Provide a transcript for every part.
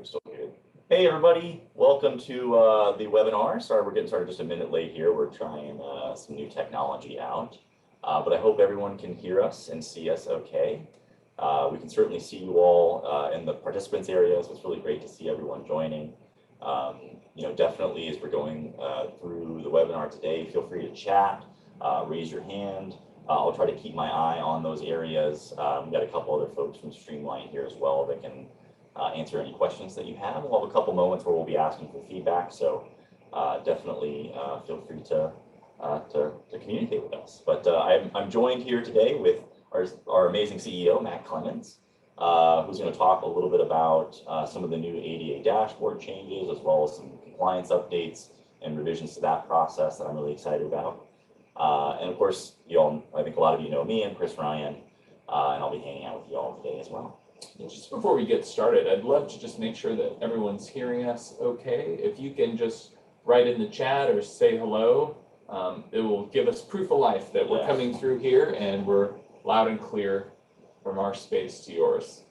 Still good. Hey everybody, welcome to the webinar. Sorry we're getting started just a minute late here. We're trying some new technology out, but I hope everyone can hear us and see us okay. We can certainly see you all in the participants area, so it's really great to see everyone joining. Definitely as we're going through the webinar today, feel free to chat, raise your hand. I'll try to keep my eye on those areas. We've got a couple other folks from Streamline here as well that can answer any questions that you have. We'll have a couple moments where we'll be asking for feedback, so definitely feel free to communicate with us. But I'm joined here today with our amazing CEO, Matt Clemens, who's going to talk a little bit about some of the new ADA dashboard changes, as well as some compliance updates and revisions to that process that I'm really excited about. And of course, I think a lot of you know me, I'm Chris Ryan, and I'll be hanging out with you all today as well. Just before we get started, I'd love to just make sure that everyone's hearing us okay. If you can just write in the chat or say hello, it will give us proof of life that we're coming through here and we're loud and clear from our space to yours.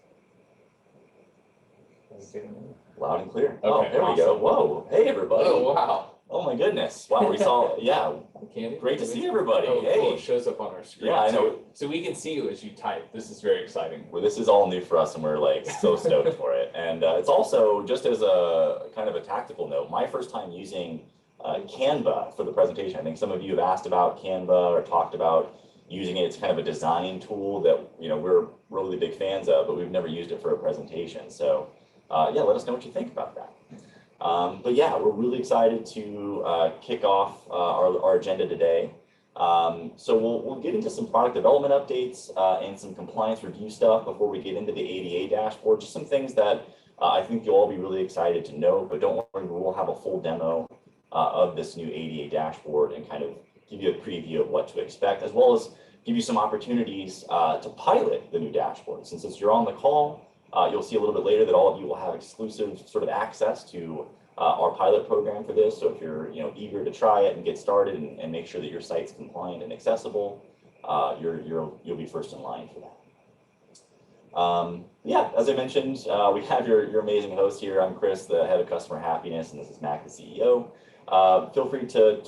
Loud and clear. Okay, oh, there we go. Whoa. Hey, everybody. Oh, wow. Oh, my goodness. Wow, we saw, great to see everybody. Oh, hey. cool. It shows up on our screen. Yeah, I know. So we can see you as you type. This is very exciting. Well, this is all new for us, and we're like so stoked for it. And it's also, just as a kind of a tactical note, my first time using Canva for the presentation. I think some of you have asked about Canva or talked about using it. It's kind of a design tool that we're really big fans of, but we've never used it for a presentation. So let us know what you think about that. But yeah, we're really excited to kick off our agenda today. So we'll get into some product development updates and some compliance review stuff before we get into the ADA dashboard. Just some things that I think you'll all be really excited to know, but don't worry, we'll have a full demo of this new ADA dashboard and kind of give you a preview of what to expect, as well as give you some opportunities to pilot the new dashboard. Since you're on the call, you'll see a little bit later that all of you will have exclusive sort of access to our pilot program for this. So if you're eager to try it and get started and make sure that your site's compliant and accessible, you'll be first in line for that. As I mentioned, we have your amazing host here. I'm Chris, the head of customer happiness, and this is Mac, the CEO. Feel free to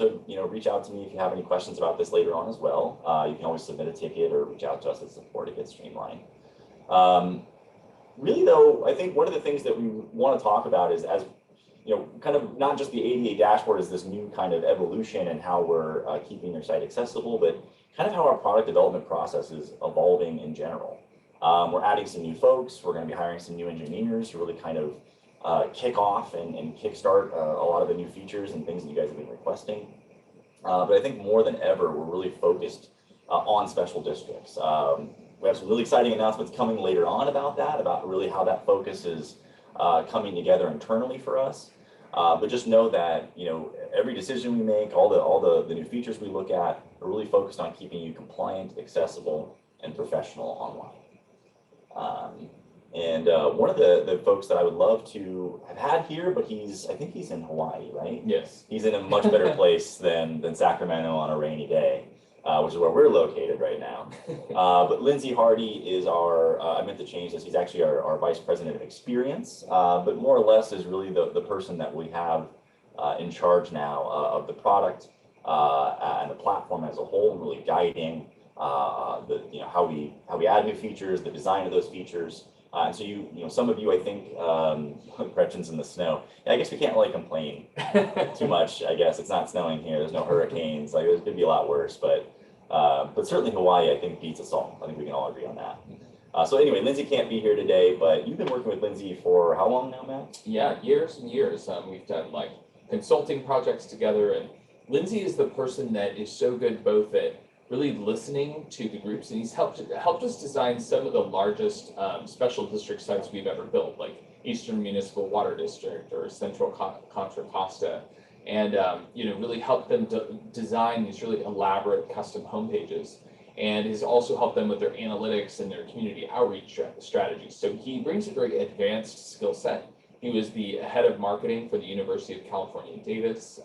reach out to me if you have any questions about this later on as well. You can always submit a ticket or reach out to us at support at Streamline. Really though, I think one of the things that we want to talk about is, as kind of not just the ADA dashboard is this new kind of evolution and how we're keeping your site accessible, but kind of how our product development process is evolving in general. We're adding some new folks. We're going to be hiring some new engineers to really kind of kick off and kickstart a lot of the new features and things that you guys have been requesting. But I think more than ever, we're really focused on special districts. We have some really exciting announcements coming later on about that, about really how that focus is coming together internally for us. But just know that every decision we make, all the new features we look at, are really focused on keeping you compliant, accessible, and professional online. One of the folks that I would love to have had here, but I think he's in Hawaii, right? Yes. He's in a much better place than Sacramento on a rainy day, which is where we're located right now. But Lindsay Hardy is I meant to change this, he's actually our Vice President of Experience, but more or less is really the person that we have in charge now of the product and the platform as a whole, and really guiding how we add new features, the design of those features. And so some of you, I think, Gretchen's in the snow. I guess we can't really complain too much. I guess it's not snowing here. There's no hurricanes. Like, it could be a lot worse, but certainly Hawaii, I think, beats us all. I think we can all agree on that. So anyway, Lindsay can't be here today, but you've been working with Lindsay for how long now, Matt? Yeah, years and years. We've done like consulting projects together, and Lindsay is the person that is so good both at really listening to the groups, and he's helped us design some of the largest special district sites we've ever built, like Eastern Municipal Water District or Central Contra Costa, and really helped them design these really elaborate custom homepages, and has also helped them with their analytics and their community outreach strategies. So he brings a very advanced skill set. He was the head of marketing for the University of California, Davis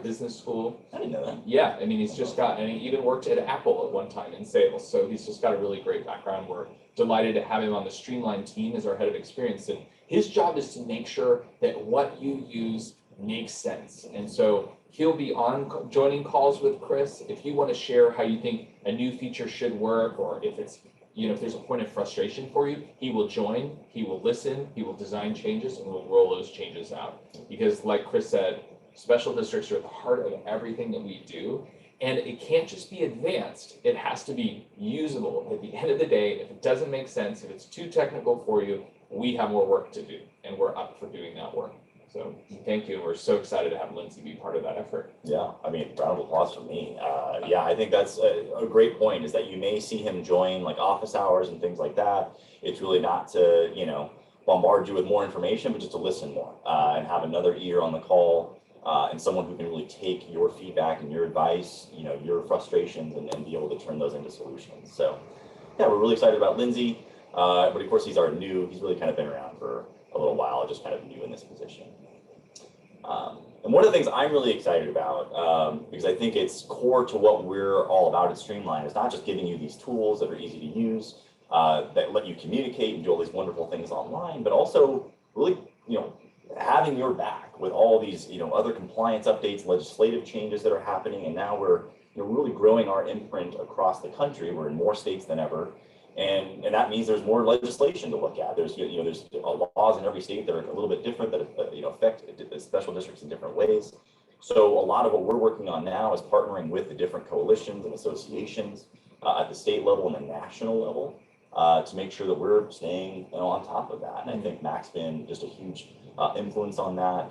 Business School. I didn't know that. Yeah, I mean, and he even worked at Apple at one time in sales. So he's just got a really great background. We're delighted to have him on the Streamline team as our head of experience. And his job is to make sure that what you use makes sense. And so he'll be on joining calls with Chris. If you want to share how you think a new feature should work, or if it's, if there's a point of frustration for you, he will join, he will listen, he will design changes, and we'll roll those changes out. Because like Chris said, special districts are at the heart of everything that we do. And it can't just be advanced, it has to be usable. At the end of the day, if it doesn't make sense, if it's too technical for you, we have more work to do, and we're up for doing that work. So thank you. We're so excited to have Lindsay be part of that effort. Yeah, I mean, round of applause for me. Yeah, I think that's a great point, is that you may see him join like office hours and things like that. It's really not to, bombard you with more information, but just to listen more and have another ear on the call and someone who can really take your feedback and your advice, your frustrations, and be able to turn those into solutions. So yeah, we're really excited about Lindsay. But of course, he's really kind of been around for a little while, just kind of new in this position. And one of the things I'm really excited about, because I think it's core to what we're all about at Streamline, is not just giving you these tools that are easy to use, that let you communicate and do all these wonderful things online, but also really, having your back with all these, other compliance updates, legislative changes that are happening. And now we're really growing our imprint across the country. We're in more states than ever. And that means there's more legislation to look at. There's there's laws in every state that are a little bit different, that affect special districts in different ways. So a lot of what we're working on now is partnering with the different coalitions and associations at the state level and the national level to make sure that we're staying on top of that. And I think Mac's been just a huge influence on that.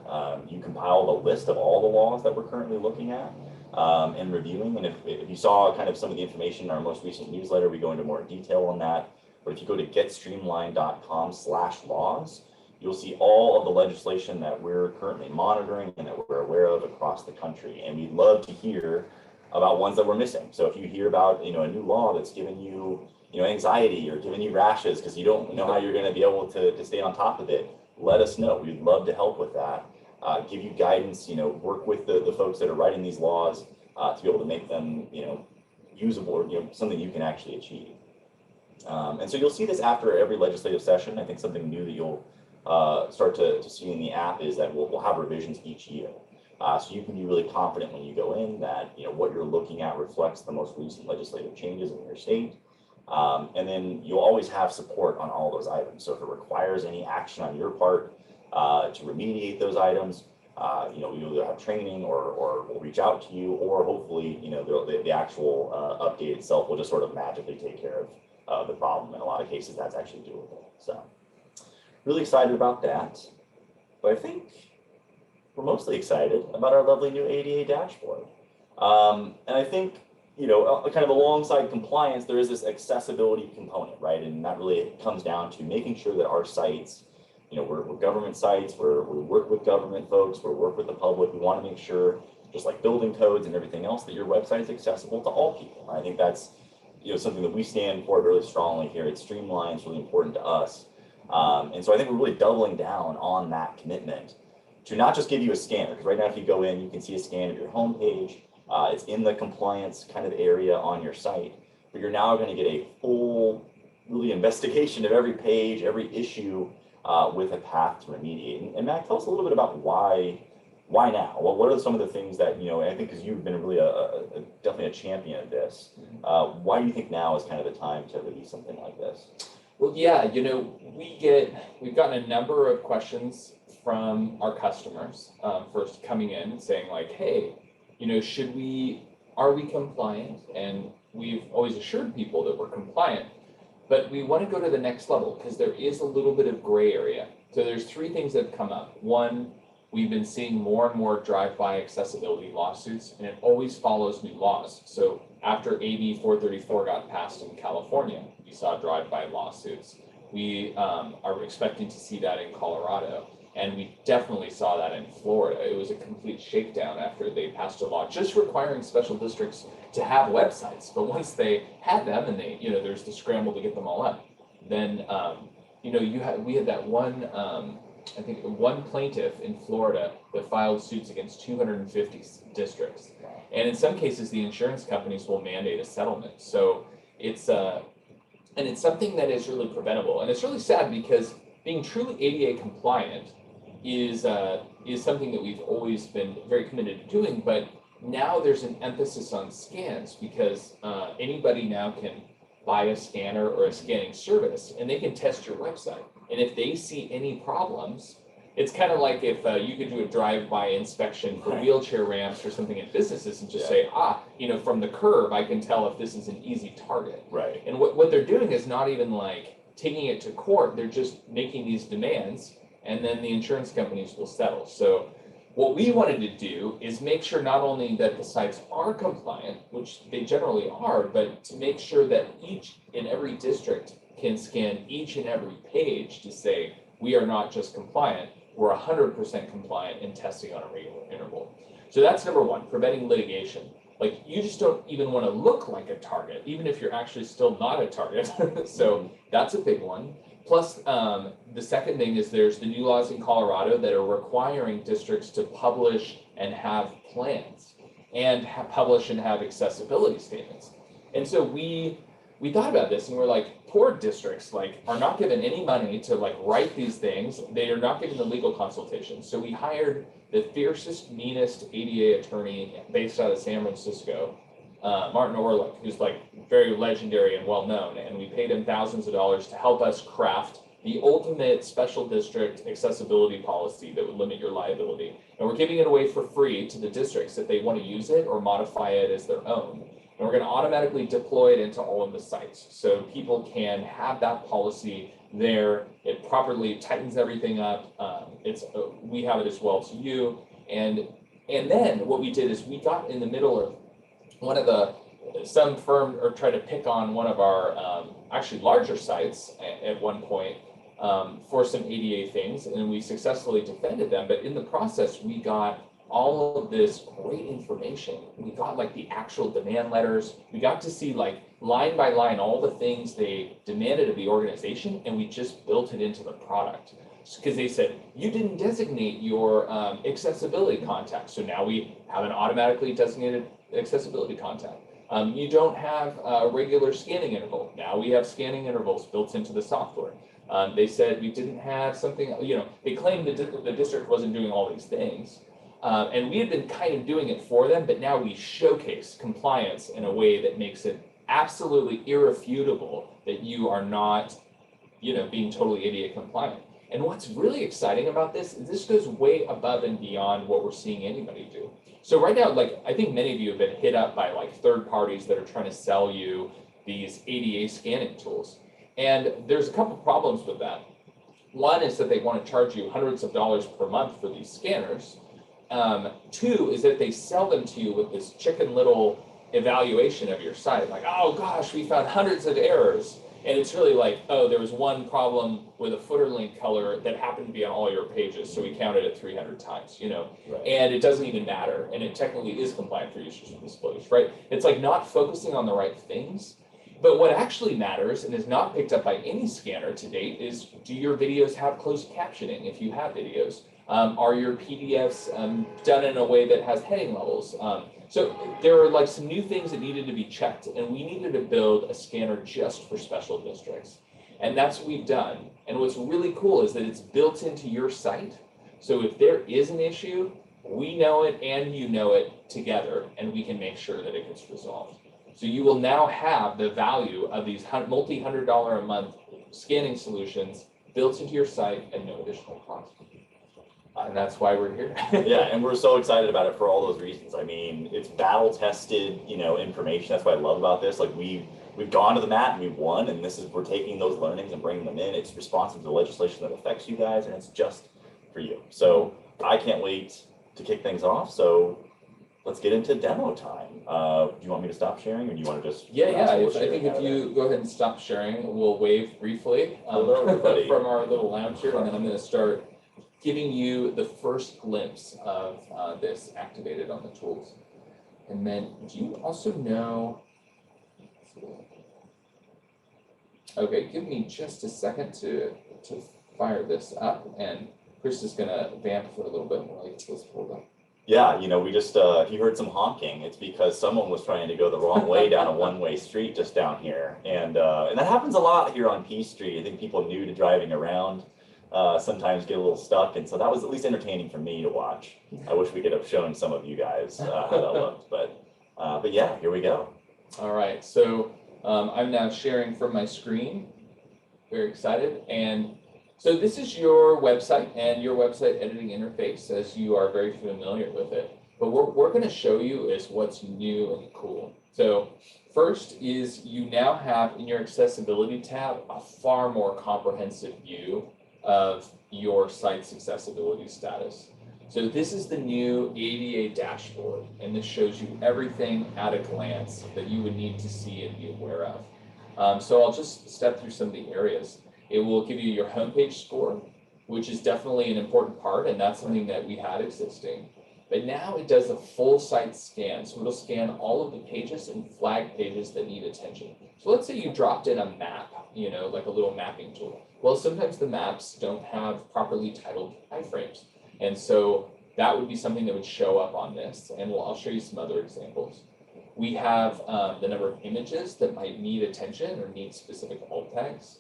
You compiled a list of all the laws that we're currently looking at and reviewing. And if you saw kind of some of the information in our most recent newsletter, we go into more detail on that. But if you go to getstreamline.com/laws, you'll see all of the legislation that we're currently monitoring and that we're aware of across the country. And we'd love to hear about ones that we're missing. So if you hear about a new law that's giving you anxiety or giving you rashes because you don't know how you're going to be able to stay on top of it, let us know. We'd love to help with that. Give you guidance, work with the folks that are writing these laws to be able to make them, usable or, something you can actually achieve. And so you'll see this after every legislative session. I think something new that you'll start to see in the app is that we'll have revisions each year. So you can be really confident when you go in that, what you're looking at reflects the most recent legislative changes in your state. And then you'll always have support on all those items. So if it requires any action on your part, to remediate those items, we either have training or we'll reach out to you, or hopefully, the actual update itself will just sort of magically take care of the problem. In a lot of cases, that's actually doable. So really excited about that. But I think we're mostly excited about our lovely new ADA dashboard. And I think, kind of alongside compliance, there is this accessibility component, right? And that really comes down to making sure that our sites, we're government sites, we work with government folks, we work with the public. We want to make sure, just like building codes and everything else, that your website is accessible to all people. I think that's something that we stand for really strongly here at Streamline. It's really important to us. And so I think we're really doubling down on that commitment to not just give you a scanner, because right now if you go in, you can see a scan of your homepage. It's in the compliance kind of area on your site, but you're now going to get a full really investigation of every page, every issue, with a path to remediate. And Mac, tell us a little bit about why now? Well, what are some of the things that, I think because you've been really definitely a champion of this, why do you think now is kind of the time to release something like this? Well, yeah, we've gotten a number of questions from our customers first coming in and saying like, hey, are we compliant? And we've always assured people that we're compliant. But we want to go to the next level because there is a little bit of gray area. So there's three things that have come up. One, we've been seeing more and more drive-by accessibility lawsuits, and it always follows new laws. So after AB 434 got passed in California, we saw drive-by lawsuits. We are expecting to see that in Colorado, and we definitely saw that in Florida. It was a complete shakedown after they passed a law just requiring special districts to have websites. But once they had them and they, there's the scramble to get them all up, then, we had that one, I think one plaintiff in Florida that filed suits against 250 districts. And in some cases, the insurance companies will mandate a settlement. So it's And it's something that is really preventable. And it's really sad because being truly ADA compliant is something that we've always been very committed to doing, but now there's an emphasis on scans because anybody now can buy a scanner or a scanning service and they can test your website. And if they see any problems, it's kind of like if you could do a drive-by inspection for wheelchair ramps or something in businesses and just say, from the curb, I can tell if this is an easy target. Right. And what they're doing is not even like taking it to court, they're just making these demands and then the insurance companies will settle. So what we wanted to do is make sure not only that the sites are compliant, which they generally are, but to make sure that each and every district can scan each and every page to say, we are not just compliant, we're 100% compliant in testing on a regular interval. So that's number one, preventing litigation. Like you just don't even want to look like a target, even if you're actually still not a target. So that's a big one. Plus, the second thing is there's the new laws in Colorado that are requiring districts to publish and have plans and publish and have accessibility statements. And so we thought about this and we're like, poor districts are not given any money to write these things. They are not given the legal consultation. So we hired the fiercest, meanest ADA attorney based out of San Francisco, Martin Orlick, who's very legendary and well known, and we paid him thousands of dollars to help us craft the ultimate special district accessibility policy that would limit your liability. And we're giving it away for free to the districts if they want to use it or modify it as their own. And we're going to automatically deploy it into all of the sites so people can have that policy there. It properly tightens everything up. We have it as well to you. And then what we did is we got in the middle of some firm or try to pick on one of our actually larger sites at one point for some ADA things, and we successfully defended them. But in the process, we got all of this great information. We got the actual demand letters. We got to see line by line all the things they demanded of the organization, and we just built it into the product. Because they said, you didn't designate your accessibility contact. So now we have an automatically designated accessibility contact. You don't have a regular scanning interval. Now we have scanning intervals built into the software. They said we didn't have something, they claimed the district wasn't doing all these things. And we had been kind of doing it for them, but now we showcase compliance in a way that makes it absolutely irrefutable that you are not, being totally ADA compliant. And what's really exciting about this is this goes way above and beyond what we're seeing anybody do. So right now, I think many of you have been hit up by third parties that are trying to sell you these ADA scanning tools. And there's a couple problems with that. One is that they want to charge you hundreds of dollars per month for these scanners. Two is that they sell them to you with this chicken little evaluation of your site. Oh gosh, we found hundreds of errors. And it's really there was one problem with a footer link color that happened to be on all your pages. So we counted it 300 times, Right. And it doesn't even matter. And it technically is compliant for users with disclosure, right? It's not focusing on the right things. But what actually matters and is not picked up by any scanner to date is, do your videos have closed captioning if you have videos? Are your PDFs done in a way that has heading levels? So there are some new things that needed to be checked, and we needed to build a scanner just for special districts. And that's what we've done. And what's really cool is that it's built into your site. So if there is an issue, we know it and you know it together, and we can make sure that it gets resolved. So you will now have the value of these multi-$100 a month scanning solutions built into your site at no additional cost. And that's why we're here. Yeah, and we're so excited about it for all those reasons. I mean, it's battle-tested, information. That's what I love about this. We've gone to the mat and we've won, and we're taking those learnings and bringing them in. It's responsive to the legislation that affects you guys, and it's just for you. So I can't wait to kick things off. So let's get into demo time. Do you want me to stop sharing, or do you want to just? Yeah. I think if you go ahead and stop sharing, we'll wave briefly from our little lounge here, and then I'm going to start giving you the first glimpse of this activated on the tools. And then, do you also know? Okay, give me just a second to fire this up, and Chris is going to vamp for a little bit while I get this pulled up. Yeah, we just, if you heard some honking, it's because someone was trying to go the wrong way down a one-way street just down here. And that happens a lot here on P Street. I think people new to driving around sometimes get a little stuck. And so that was at least entertaining for me to watch. I wish we could have shown some of you guys how that looked, but yeah, here we go. All right, so I'm now sharing from my screen. Very excited. And so this is your website and your website editing interface, as you are very familiar with it. But what we're going to show you is what's new and cool. So first is you now have in your accessibility tab a far more comprehensive view of your site's accessibility status. So this is the new ADA dashboard, and this shows you everything at a glance that you would need to see and be aware of. So I'll just step through some of the areas. It will give you your homepage score, which is definitely an important part, and that's something that we had existing. But now it does a full site scan, so it'll scan all of the pages and flag pages that need attention. So let's say you dropped in a map, like a little mapping tool. Well, sometimes the maps don't have properly titled iframes, and so that would be something that would show up on this, and I'll show you some other examples. We have the number of images that might need attention or need specific alt tags.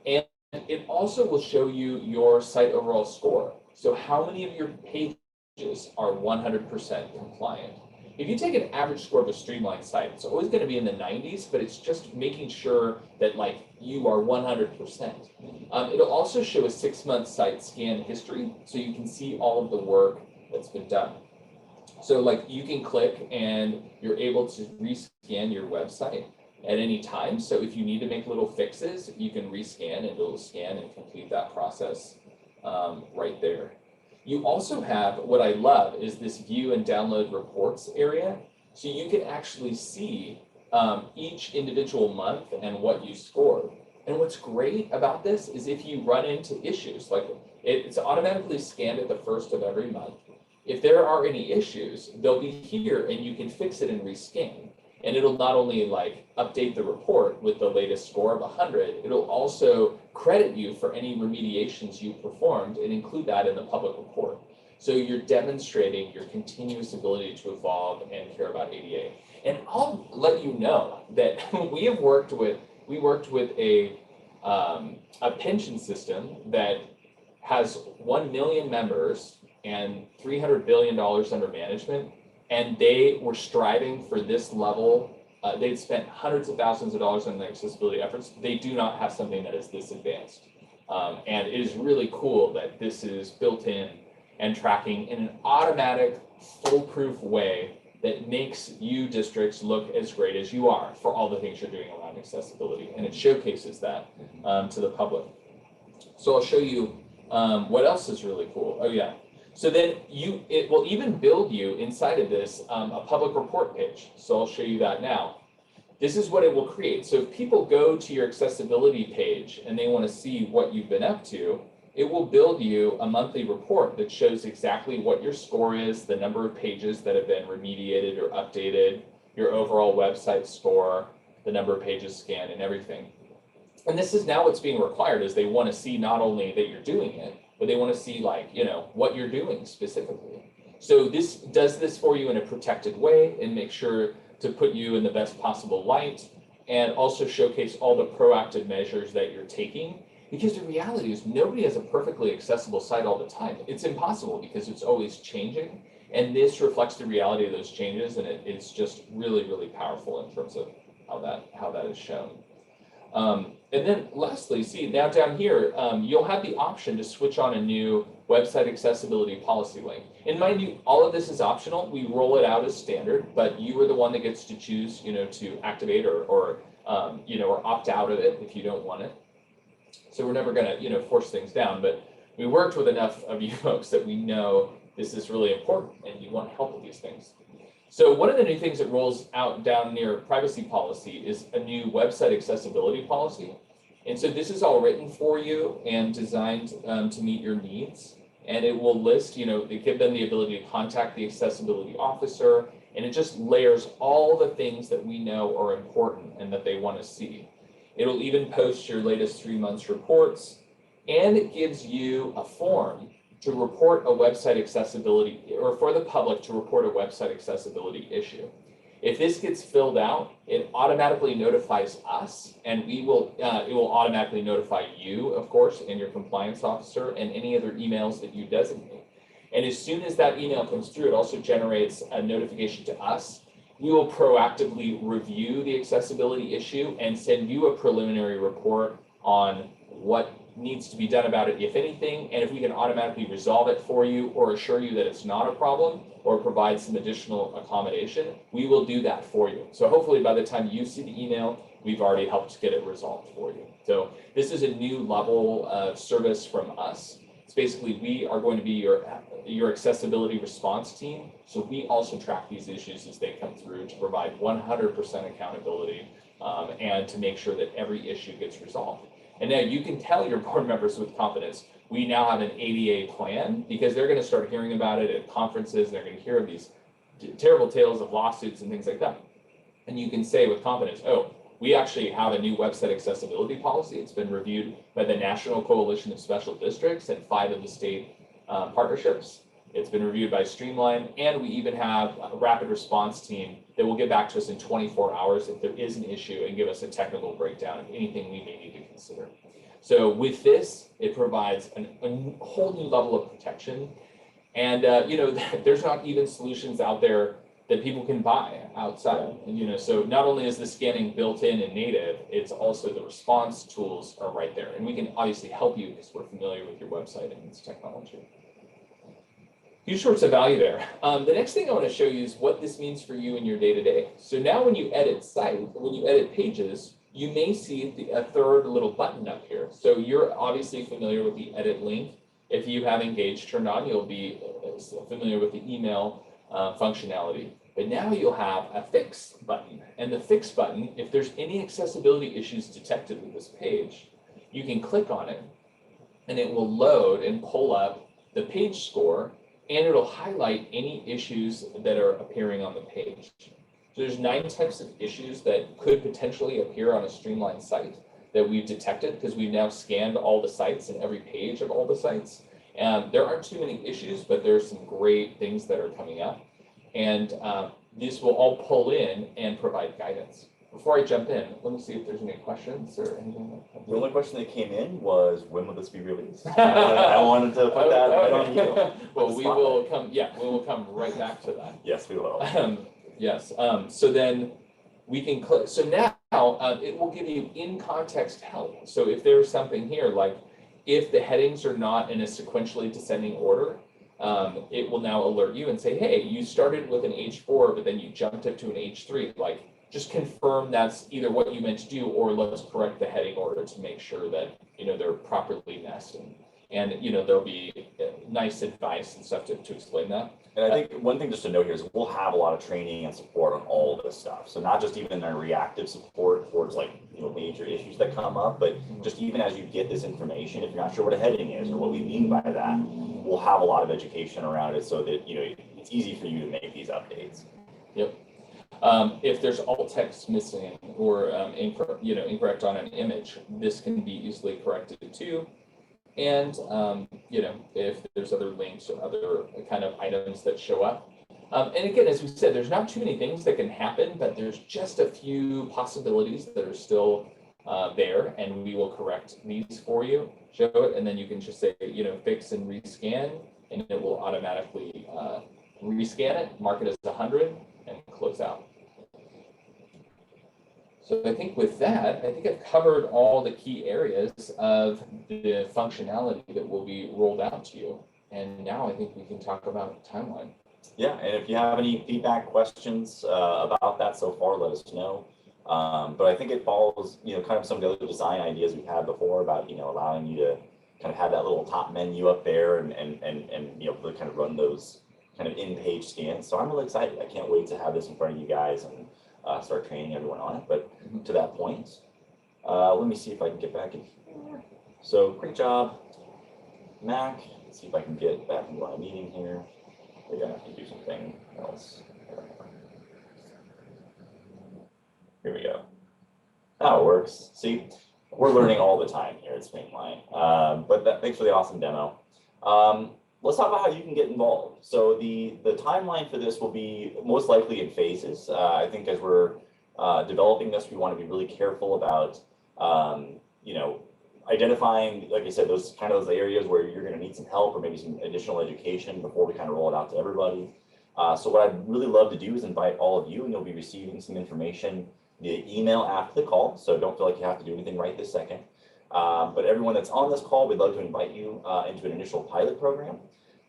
And it also will show you your site overall score. So how many of your pages are 100% compliant? If you take an average score of a Streamline site, it's always going to be in the 90s, but it's just making sure that you are 100%. It'll also show a 6-month site scan history, so you can see all of the work that's been done. So you can click and you're able to rescan your website at any time. So if you need to make little fixes, you can rescan and it'll scan and complete that process right there. You also have, what I love is this view and download reports area. So you can actually see each individual month and what you scored. And what's great about this is if you run into issues, it's automatically scanned at the first of every month. If there are any issues, they'll be here and you can fix it and rescan. And it'll not only update the report with the latest score of 100, it'll also credit you for any remediations you performed and include that in the public report. So you're demonstrating your continuous ability to evolve and care about ADA. And I'll let you know that we worked with a pension system that has 1 million members and $300 billion under management. And they were striving for this level. They'd spent hundreds of thousands of dollars on their accessibility efforts. They do not have something that is this advanced. And it is really cool that this is built in and tracking in an automatic, foolproof way that makes you districts look as great as you are for all the things you're doing around accessibility. And it showcases that to the public. So I'll show you what else is really cool. Oh yeah. So then it will even build you inside of this a public report page. So I'll show you that now. This is what it will create. So if people go to your accessibility page and they want to see what you've been up to, it will build you a monthly report that shows exactly what your score is, the number of pages that have been remediated or updated, your overall website score, the number of pages scanned and everything. And this is now what's being required is they want to see not only that you're doing it, but they want to see what you're doing specifically. So this does this for you in a protected way and make sure to put you in the best possible light and also showcase all the proactive measures that you're taking. Because the reality is nobody has a perfectly accessible site all the time. It's impossible because it's always changing. And this reflects the reality of those changes. And it's just really, really powerful in terms of how that is shown. And then lastly, see now down here, you'll have the option to switch on a new website accessibility policy link. And mind you, all of this is optional. We roll it out as standard, but you are the one that gets to choose, to activate or opt out of it if you don't want it. So we're never going to, force things down, but we worked with enough of you folks that we know this is really important and you want help with these things. So one of the new things that rolls out down near privacy policy is a new website accessibility policy. And so this is all written for you and designed to meet your needs. And it will list, they give them the ability to contact the accessibility officer. And it just layers all the things that we know are important and that they want to see. It'll even post your latest 3 months reports. And it gives you a form to report a website accessibility, or for the public to report a website accessibility issue. If this gets filled out, it automatically notifies us, and it will automatically notify you, of course, and your compliance officer, and any other emails that you designate. And as soon as that email comes through, it also generates a notification to us. We will proactively review the accessibility issue and send you a preliminary report on what needs to be done about it, if anything, and if we can automatically resolve it for you or assure you that it's not a problem or provide some additional accommodation, we will do that for you. So hopefully by the time you see the email, we've already helped get it resolved for you. So this is a new level of service from us. It's basically, we are going to be your accessibility response team. So we also track these issues as they come through to provide 100% accountability and to make sure that every issue gets resolved. And now you can tell your board members with confidence, we now have an ADA plan, because they're going to start hearing about it at conferences, and they're going to hear of these terrible tales of lawsuits and things like that. And you can say with confidence, oh, we actually have a new website accessibility policy. It's been reviewed by the National Coalition of Special Districts and 5 of the state partnerships. It's been reviewed by Streamline, and we even have a rapid response team that will get back to us in 24 hours if there is an issue and give us a technical breakdown of anything we may need to consider. So with this, it provides a whole new level of protection. And there's not even solutions out there that people can buy outside. And, so not only is the scanning built in and native, it's also the response tools are right there. And we can obviously help you because we're familiar with your website and its technology. Huge sorts of value there. The next thing I want to show you is what this means for you in your day-to-day. So now when you edit pages, you may see a third little button up here. So you're obviously familiar with the edit link. If you have Engage turned on, you'll be familiar with the email functionality. But now you'll have a fix button. And the fix button, if there's any accessibility issues detected with this page, you can click on it and it will load and pull up the page score, and it'll highlight any issues that are appearing on the page. So there's 9 types of issues that could potentially appear on a Streamline site that we've detected, because we've now scanned all the sites and every page of all the sites. And there aren't too many issues, but there's some great things that are coming up. And this will all pull in and provide guidance. Before I jump in, let me see if there's any questions or anything like that. The only question that came in was, when will this be released? I wanted to put that right on you. Well, we will come right back to that. Yes, we will. Yes. So then we can click. So now it will give you in context help. So if there's something here, like if the headings are not in a sequentially descending order, it will now alert you and say, hey, you started with an H4, but then you jumped up to an H3. Like, just confirm that's either what you meant to do, or let's correct the heading order to make sure that, they're properly nested. And, there'll be nice advice and stuff to explain that. And I think one thing just to note here is we'll have a lot of training and support on all this stuff. So not just even our reactive support towards major issues that come up, but just even as you get this information, if you're not sure what a heading is or what we mean by that, we'll have a lot of education around it so that, it's easy for you to make these updates. Yep. If there's alt text missing or incorrect on an image, this can be easily corrected too. And if there's other links or other kind of items that show up. And again, as we said, there's not too many things that can happen, but there's just a few possibilities that are still there, and we will correct these for you, show it, and then you can just say, fix and rescan, and it will automatically rescan it, mark it as 100, and close out. So I think with that, I've covered all the key areas of the functionality that will be rolled out to you. And now I think we can talk about timeline. Yeah, and if you have any feedback, questions about that so far, let us know. But I think it follows, kind of some of the other design ideas we've had before about, allowing you to kind of have that little top menu up there and really kind of run those kind of in-page scans. So I'm really excited. I can't wait to have this in front of you guys and start training everyone on it. But to that point, let me see if I can get back in here. So great job, Mac. Let's see if I can get back into my meeting here. We're gonna have to do something else. Here we go. Oh, it works. See, we're learning all the time here at Streamline. But thanks for the awesome demo. let's talk about how you can get involved. So the timeline for this will be most likely in phases. I think as we're developing this, we want to be really careful about, you know, identifying, like I said, those areas where you're going to need some help or maybe some additional education before we kind of roll it out to everybody. So what I'd really love to do is invite all of you, and you'll be receiving some information via email after the call. So don't feel like you have to do anything right this second. But everyone that's on this call, we'd love to invite you into an initial pilot program.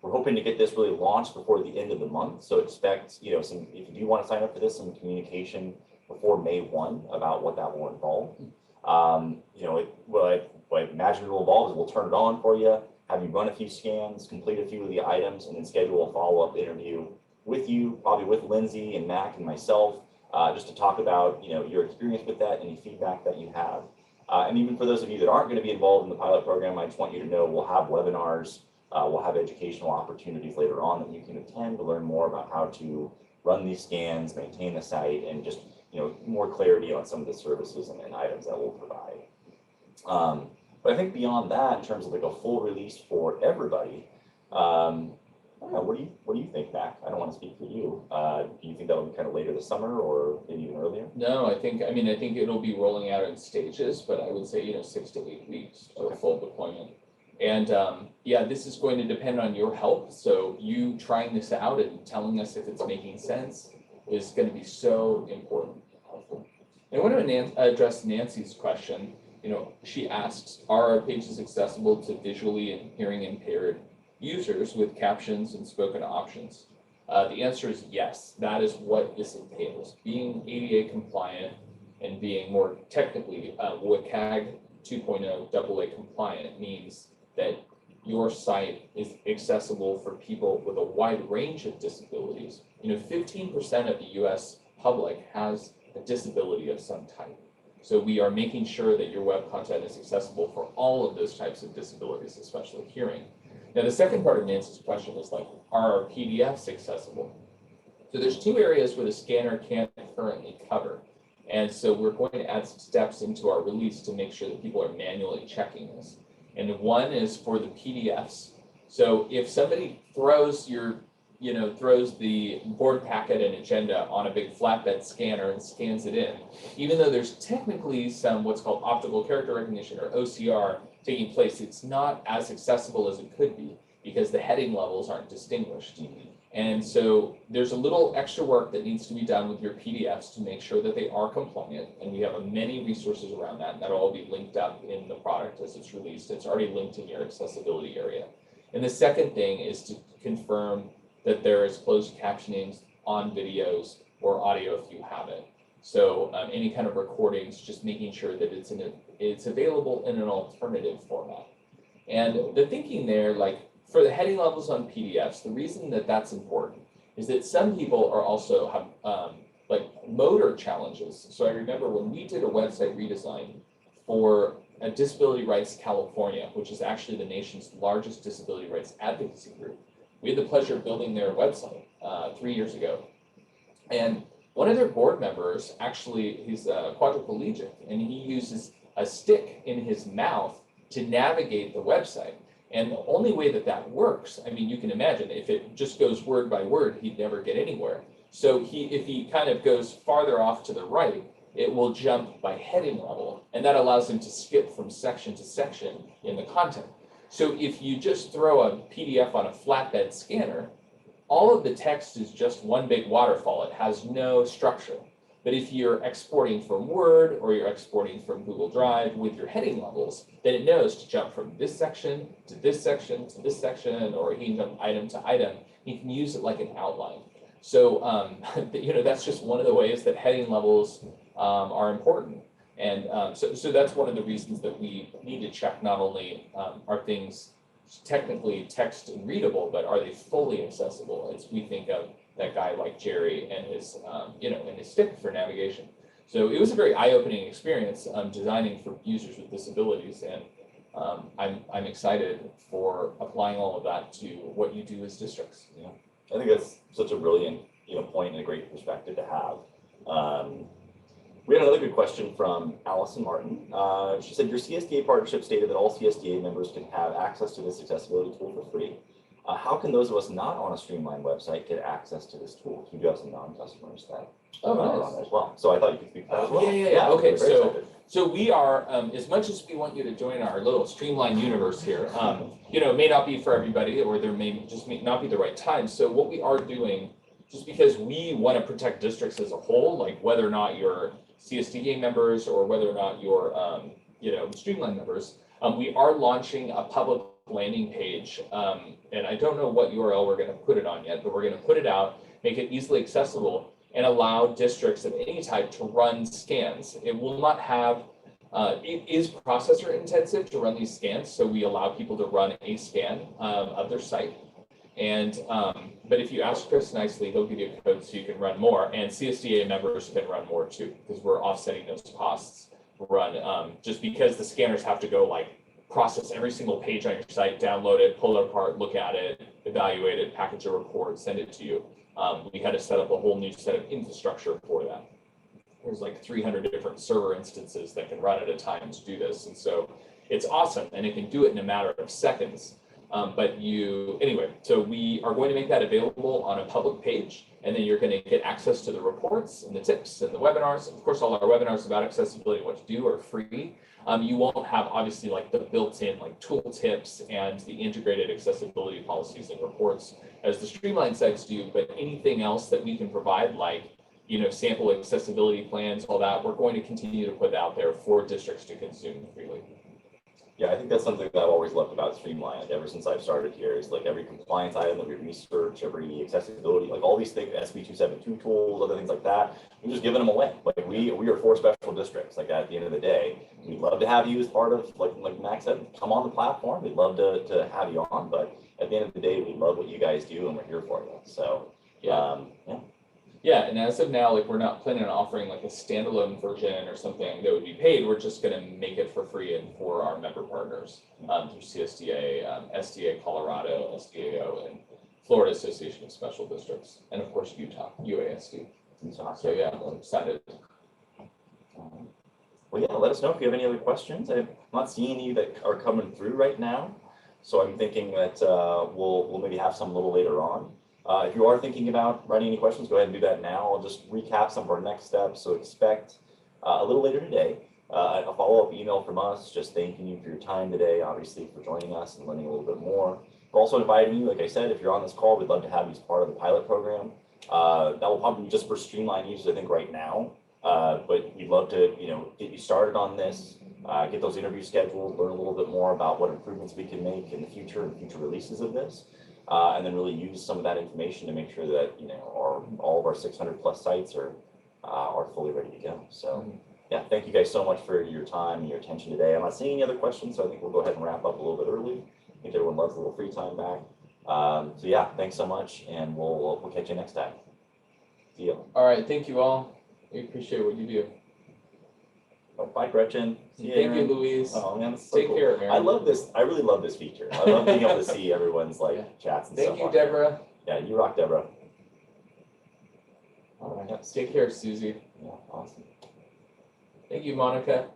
We're hoping to get this really launched before the end of the month. So expect, you know, if you do want to sign up for this, some communication before May 1 about what that will involve. You know, what I imagine it will involve is we'll turn it on for you, have you run a few scans, complete a few of the items, and then schedule a follow-up interview with you, probably with Lindsay and Mac and myself, just to talk about, you know, your experience with that, any feedback that you have. And even for those of you that aren't going to be involved in the pilot program, I just want you to know we'll have webinars, we'll have educational opportunities later on that you can attend to learn more about how to run these scans, maintain the site, and just, you know, more clarity on some of the services and items that we'll provide. But I think beyond that, in terms of like a full release for everybody, I don't know, what do you think, Mac? I don't want to speak for you. Do you think that'll be kind of later this summer or maybe even earlier? No, I think it'll be rolling out in stages, but I would say, you know, 6 to 8 weeks to a full deployment. And yeah, this is going to depend on your help. So you trying this out and telling us if it's making sense is going to be so important. And I want to address Nancy's question. You know, she asks, are our pages accessible to visually and hearing impaired users with captions and spoken options? The answer is yes. That is what this entails. Being ADA compliant and being more technically WCAG 2.0 AA compliant means that your site is accessible for people with a wide range of disabilities. You know, 15% of the US public has a disability of some type. So we are making sure that your web content is accessible for all of those types of disabilities, especially hearing. Now, the second part of Nancy's question is like, are our PDFs accessible? So there's 2 areas where the scanner can't currently cover. And so we're going to add some steps into our release to make sure that people are manually checking this. And one is for the PDFs. So if somebody throws throws the board packet and agenda on a big flatbed scanner and scans it in, even though there's technically some what's called optical character recognition or OCR taking place, it's not as accessible as it could be because the heading levels aren't distinguished. And so there's a little extra work that needs to be done with your PDFs to make sure that they are compliant. And we have many resources around that. And that'll all be linked up in the product as it's released. It's already linked in your accessibility area. And the second thing is to confirm that there is closed captioning on videos or audio if you have it. So any kind of recordings, just making sure that it's available in an alternative format. And the thinking there, like for the heading levels on PDFs, the reason that that's important is that some people are also have like motor challenges. So I remember when we did a website redesign for Disability Rights California, which is actually the nation's largest disability rights advocacy group. We had the pleasure of building their website 3 years ago. And one of their board members, actually, he's quadriplegic, and he uses a stick in his mouth to navigate the website. And the only way that that works, I mean, you can imagine if it just goes word by word, he'd never get anywhere. So if he kind of goes farther off to the right, it will jump by heading level, and that allows him to skip from section to section in the content. So if you just throw a PDF on a flatbed scanner, all of the text is just one big waterfall. It has no structure. But if you're exporting from Word or you're exporting from Google Drive with your heading levels, then it knows to jump from this section to this section to this section, or he can jump item to item. He can use it like an outline. So that's just one of the ways that heading levels are important. And so that's one of the reasons that we need to check not only are things technically text and readable, but are they fully accessible as we think of that guy like Jerry and his and his stick for navigation. So it was a very eye-opening experience designing for users with disabilities, and I'm excited for applying all of that to what you do as districts. Yeah, I think that's such a brilliant point and a great perspective to have. We had another good question from Allison Martin. She said, your CSDA partnership stated that all CSDA members can have access to this accessibility tool for free. How can those of us not on a Streamline website get access to this tool? We do have some non-customers that are on there as well. So I thought you could speak to that as well. Yeah. Okay, we're very excited. so we are, as much as we want you to join our little Streamline universe here, you know, it may not be for everybody, or there may not be the right time. So what we are doing, just because we want to protect districts as a whole, like whether or not you're CSDA members or whether or not you're, you know, Streamline members, we are launching a public landing page, and I don't know what URL we're going to put it on yet, but we're going to put it out, make it easily accessible, and allow districts of any type to run scans. It will not have, it is processor intensive to run these scans, so we allow people to run a scan of their site. And, but if you ask Chris nicely, he'll give you a code so you can run more, and CSDA members can run more too, because we're offsetting those costs run, just because the scanners have to go like process every single page on your site, download it, pull it apart, look at it, evaluate it, package a report, send it to you. We had to set up a whole new set of infrastructure for that. There's like 300 different server instances that can run at a time to do this. And so it's awesome, and it can do it in a matter of seconds. Anyway, so we are going to make that available on a public page, and then you're going to get access to the reports and the tips and the webinars. Of course, all our webinars about accessibility and what to do are free. You won't have obviously like the built-in like tool tips and the integrated accessibility policies and reports as the Streamline sites do, but anything else that we can provide, like, you know, sample accessibility plans, all that, we're going to continue to put out there for districts to consume freely. Yeah, I think that's something that I've always loved about Streamline, like ever since I've started here, is like every compliance item that we research, every accessibility, like all these things, SB 272 tools, other things like that, we're just giving them away. Like we are for special districts. Like at the end of the day, we'd love to have you as part of, like Max said, come on the platform. We'd love to have you on, but at the end of the day, we love what you guys do and we're here for you. So Yeah, and as of now, like we're not planning on offering like a standalone version or something that would be paid. We're just going to make it for free and for our member partners through CSDA, SDA Colorado, SDAO, and Florida Association of Special Districts, and of course Utah, UASD. So yeah, I'm excited. Well, yeah, let us know if you have any other questions. I'm not seeing any that are coming through right now, so I'm thinking that we'll maybe have some a little later on. If you are thinking about writing any questions, go ahead and do that now. I'll just recap some of our next steps. So expect a little later today, a follow-up email from us, just thanking you for your time today, obviously for joining us and learning a little bit more. We're also inviting you, like I said, if you're on this call, we'd love to have you as part of the pilot program. That will probably be just for Streamline users, I think, right now. But we'd love to, you know, get you started on this, get those interviews scheduled, learn a little bit more about what improvements we can make in the future and future releases of this. And then really use some of that information to make sure that, you know, all of our 600 plus sites are fully ready to go. So yeah, thank you guys so much for your time and your attention today. I'm not seeing any other questions, so I think we'll go ahead and wrap up a little bit early. I think everyone loves a little free time back. So yeah, thanks so much, and we'll catch you next time. See you. All right, thank you all. We appreciate what you do. Oh, bye, Gretchen. See you, Thank Aaron. you, Louise. Oh man, that's so Take cool. care, Aaron. I love this. I really love this feature. I love being able to see everyone's like chats and stuff. Thank you, on there. Deborah. Yeah, you rock, Deborah. All right, take care, Susie. Yeah, awesome. Thank you, Monica.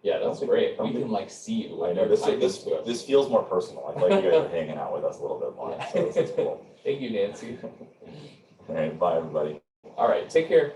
Yeah, that's great. We can like see you. I know this feels more personal. I feel like you guys are hanging out with us a little bit more. Yeah. So this is cool. Thank you, Nancy. All right, bye everybody. All right, take care.